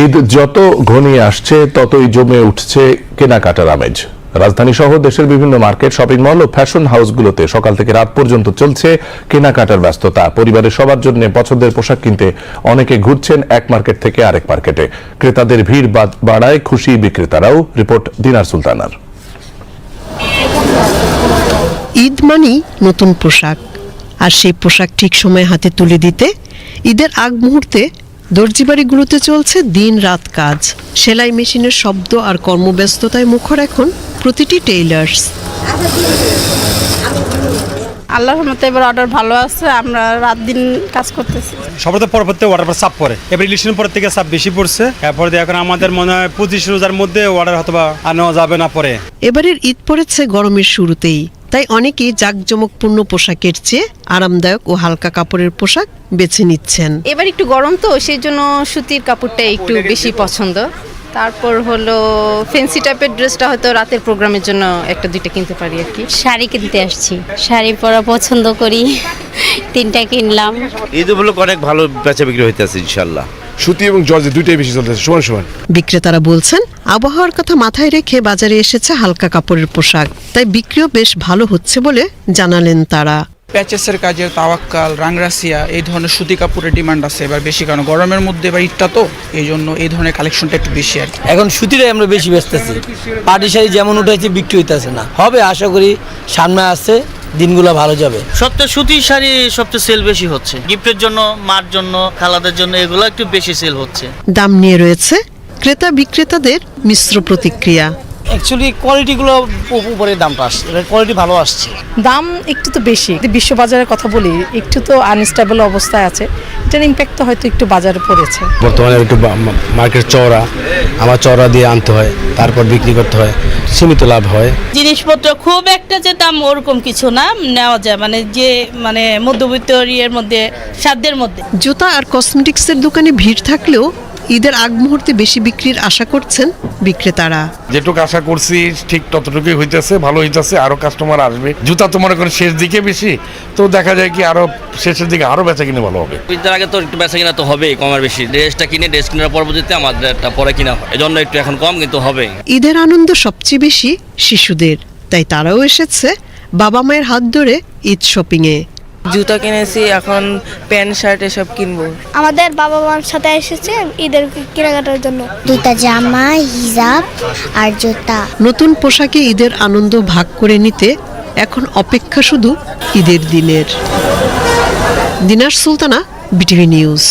ঈদ যত ঘনিয়ে আসছে ততই জমে উঠছে কেনাকাটার আমেজ। রাজধানী সহ দেশের বিভিন্ন মার্কেট, শপিং মল ও ফ্যাশন হাউসগুলোতে সকাল থেকে রাত পর্যন্ত চলছে কেনাকাটার ব্যস্ততা। পরিবারের সবার জন্য পছন্দের পোশাক কিনতে অনেকে ঘুরছেন এক মার্কেট থেকে আরেক মার্কেটে। ক্রেতাদের ভিড় বাড়ায় খুশি বিক্রেতারাও। রিপোর্ট দিনার সুলতানার। ঈদ মানেই নতুন পোশাক, আর সেই পোশাক ঠিক সময়ে হাতে তুলে দিতে ঈদের আগ মুহূর্তে দর্জিবাড়িগুলোতে চলছে দিন রাত কাজ। সেলাই মেশিনের শব্দ আর কর্মব্যস্ততায় মুখর এখন প্রতিটি টেইলার্স। আল্লাহর রহমতে এবার অর্ডার ভালো আছে, আমরা রাত দিন কাজ করতেছি। সবার তো পরবর্তী অর্ডার পর চাপ পড়ে, এবার ইলেকশনের পর থেকে চাপ বেশি পড়ছে। এরপরে এখন আমাদের মনে হয় 25 রোজার মধ্যে অর্ডার হয়তো বা আনা যাবে না পরে। এবারের ঈদ পড়েছে গরমের শুরুতেই, তাই অনেকেই জাঁকজমকপূর্ণ পোশাকের চেয়ে আরামদায়ক ও হালকা কাপড়ের পোশাক বেছে নিচ্ছেন। এবার একটু গরম তো, সেই জন্য সুতির কাপড়টা একটু বেশি পছন্দ। তারপর হলো ফ্যান্সি টাইপের ড্রেসটা হয়তো রাতের প্রোগ্রামের জন্য একটা দুইটা কিনতে পারি আর কি। শাড়ি কিনতে আসছি, শাড়ি পরা পছন্দ করি, 3টা কিনলাম। ঈদ উপলক্ষে অনেক ভালো বেচা বিক্রি হইতেছে ইনশাল্লাহ। সুতি এবং জর্জেট দুইটাই বেশি চলতেছে সমান সমান। বিক্রেতারা বলছেন আবহাওয়ার কথা মাথায় রেখে বাজারে এসেছে হালকা কাপড়ের পোশাক, তাই বিক্রিও বেশ ভালো হচ্ছে বলে জানালেন তারা। প্যাচেসের কাজের তাওয়াক্কাল, রাংরাসিয়া এই ধরনের সুতি কাপড়ের ডিমান্ড আছে এবার বেশি, কারণ গরমের মধ্যে এবার ঈদটা তো, এই জন্য এই ধরনের কালেকশনটা একটু বেশি আর কি। এখন সুতিটাই আমরা বেশি বেচতেছি, পাটি শাড়ি যেমন উঠেছে বিক্রি হইতেছে না। হবে আশা করি সামনে আসছে দিনগুলো ভালো যাবে। সবচেয়ে সুতির শাড়ি সবচেয়ে সেল বেশি হচ্ছে, গিফটের জন্য, মার জন্য, খালাদের জন্য, এগুলো একটু বেশি সেল হচ্ছে। দাম নিয়ে রয়েছে ক্রেতা বিক্রেতাদের মিশ্র প্রতিক্রিয়া। অ্যাকচুয়ালি কোয়ালিটিগুলো উপরে দামটা আসছে, কোয়ালিটি ভালো আসছে। দাম একটু তো বেশি, বিশ্ববাজারের কথা বলি, একটু তো আনস্টেবল অবস্থায় আছে, এটার ইম্প্যাক্ট তো হয়তো একটু বাজারে পড়েছে। বর্তমানে একটু মার্কেট চওড়া, আমার চওড়া দিয়ে আনতে হয়, তারপর বিক্রি করতে হয়, সীমিত লাভ হয়। জিনিসপত্র খুব একটা যে দাম ওরকম কিছু না, নেওয়া যায়, মানে মধ্যবিত্ত ইয়ের মধ্যে, সাধ্যের মধ্যে। জুতা আর কসমেটিক্সের দোকানে ভিড় থাকলেও ঈদের আগ মুহূর্তে বেশি বিক্রির আশা করছেন বিক্রেতারা। যেটুকু আশা করছি ঠিক ততটুকুই হইতেছে, ভালো হইতেছে, আরো কাস্টমার আসবে। জুতা তো মনে করেন শেষ দিকে বেশি, তো দেখা যায় কি আরো শেষের দিকে আরো বেচা কিনে ভালো হবে। ঈদের আগে তো একটু বেচা কিনা তো হবেই, কমের বেশি। ড্রেসটা কিনে, ড্রেস কেনার পরবর্তীতে আমাদের একটা পরে কিনা হয়, এজন্য একটু এখন কম, কিন্তু হবে। ঈদের আনন্দ সবচেয়ে বেশি শিশুদের, তাই তারাও এসেছে বাবা মায়ের হাত ধরে ঈদ শপিংয়ে। জুতা কিনেছি, এখন প্যান্ট শার্ট এসব কিনবো। আমাদের বাবা মার সাথে এসেছে ঈদের কেনাকাটার জন্য, 2টা জামা, হিজাব আর জুতা। নতুন পোশাকে ঈদের আনন্দ ভাগ করে নিতে এখন অপেক্ষা শুধু ঈদের দিনের। দিনার সুলতানা, বিটিভি নিউজ।